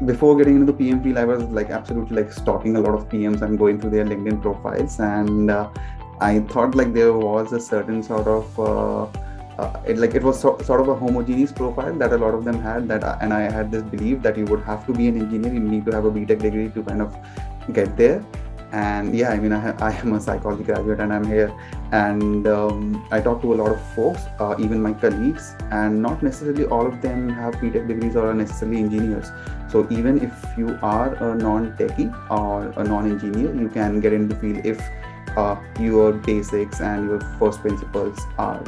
before getting into the PM field, I was like absolutely like stalking a lot of PMs and going through their LinkedIn profiles, and I thought like there was a certain sort of it was sort of a homogeneous profile that a lot of them had, and I had this belief that you would have to be an engineer, you need to have a B.tech degree to kind of get there. And yeah, I mean, I am a psychology graduate and I'm here, and I talk to a lot of folks, even my colleagues, and not necessarily all of them have B.tech degrees or are necessarily engineers. So even if you are a non-techie or a non-engineer, you can get into the field if your basics and your first principles are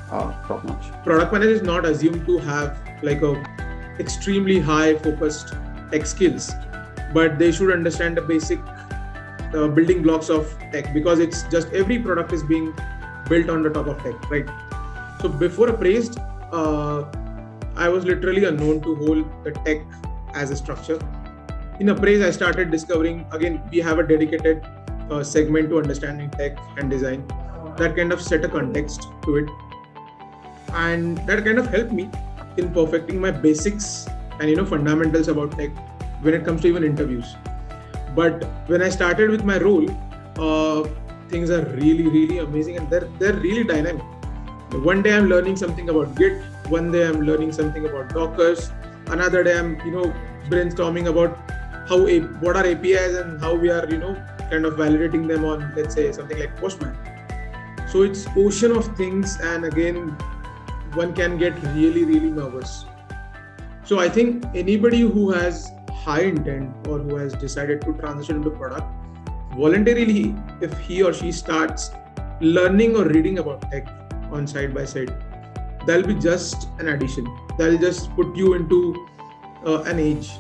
top notch. Product manager is not assumed to have like a extremely high focused tech skills, but they should understand the basic building blocks of tech, because it's just every product is being built on the top of tech, right? So before Appraised, I was literally unknown to whole the tech as a structure. In Appraised, I started discovering, again, we have a dedicated segment to understanding tech and design that kind of set a context to it, and that kind of helped me in perfecting my basics and fundamentals about tech when it comes to even interviews. But when I started with my role, things are really amazing, and they're really dynamic. One day I'm learning something about Git, one day I'm learning something about Dockers, another day I'm brainstorming about what are APIs and how we are kind of validating them on, let's say, something like Postman. So it's ocean of things, and again, one can get really nervous. So I think anybody who has high intent or who has decided to transition into product, voluntarily, if he or she starts learning or reading about tech on side by side, that'll be just an addition. That'll just put you into an edge.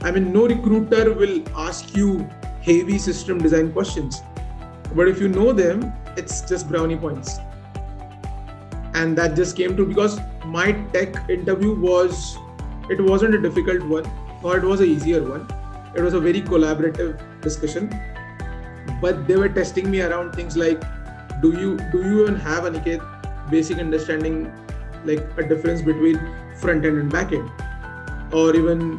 I mean, no recruiter will ask you heavy system design questions, but if you know them, it's just brownie points. And that just came to because my tech interview wasn't a difficult one, or it was an easier one. It was a very collaborative discussion, but they were testing me around things like, do you even have, Aniket, basic understanding, like a difference between front end and back end, or even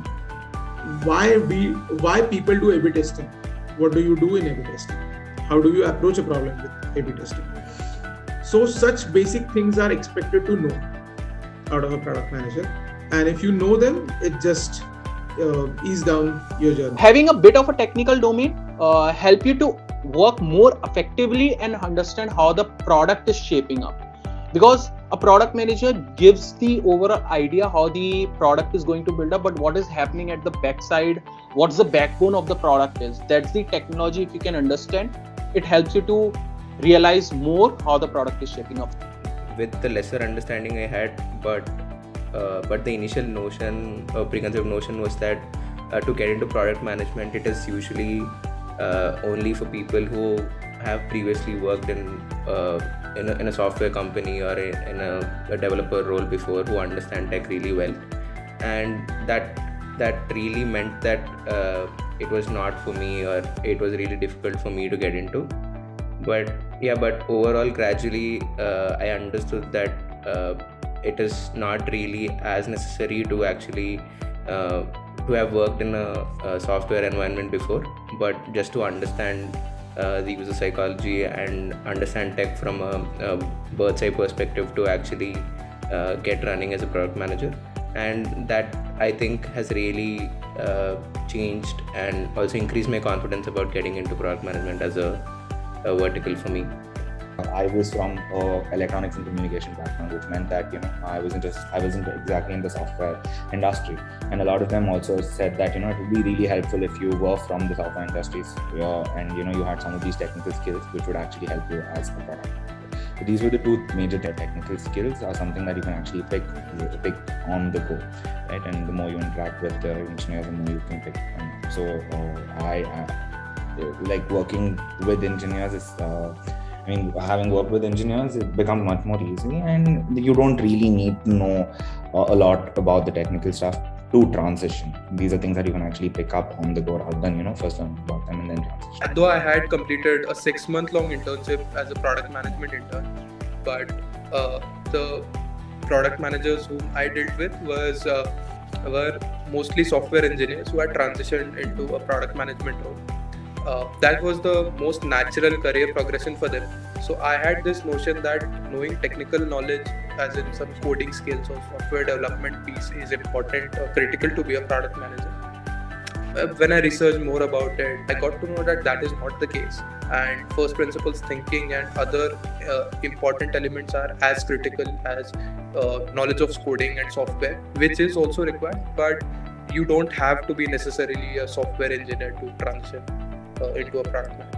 why people do A/B testing? What do you do in A/B testing? How do you approach a problem with A/B testing? So such basic things are expected to know out of a product manager, and if you know them, it just ease down your journey. Having a bit of a technical domain help you to work more effectively and understand how the product is shaping up, because a product manager gives the overall idea how the product is going to build up, but what is happening at the backside, what's the backbone of the product is, that's the technology. If you can understand, it helps you to realize more how the product is shaping up. With the lesser understanding I had, but the initial notion, preconceived notion was that to get into product management, it is usually only for people who have previously worked in a software company or in a developer role before, who understand tech really well, and that really meant that it was not for me, or it was really difficult for me to get into. But overall, gradually I understood that it is not really as necessary to actually to have worked in a software environment before, but just to understand the user psychology and understand tech from a bird's eye perspective to actually get running as a product manager. And that, I think, has really changed and also increased my confidence about getting into product management as a vertical for me. I was from electronics and communication background, which meant that I wasn't exactly in the software industry, and a lot of them also said that it would be really helpful if you were from the software industries and you had some of these technical skills which would actually help you as a product. So these were the two major technical skills, are something that you can actually pick on the go, right? And the more you interact with the engineers, the more you can pick. And so I like working with engineers is. Having worked with engineers, it becomes much more easy, and you don't really need to know a lot about the technical stuff to transition. These are things that you can actually pick up on the go rather than, first learn about them and then transition. Though I had completed a 6-month-long internship as a product management intern, but the product managers whom I dealt with was were mostly software engineers who had transitioned into a product management role. That was the most natural career progression for them. So I had this notion that knowing technical knowledge, as in some coding skills or software development piece, is important or critical to be a product manager. When I researched more about it, I got to know that that is not the case, and first principles thinking and other important elements are as critical as knowledge of coding and software, which is also required, but you don't have to be necessarily a software engineer to transition into a product manager.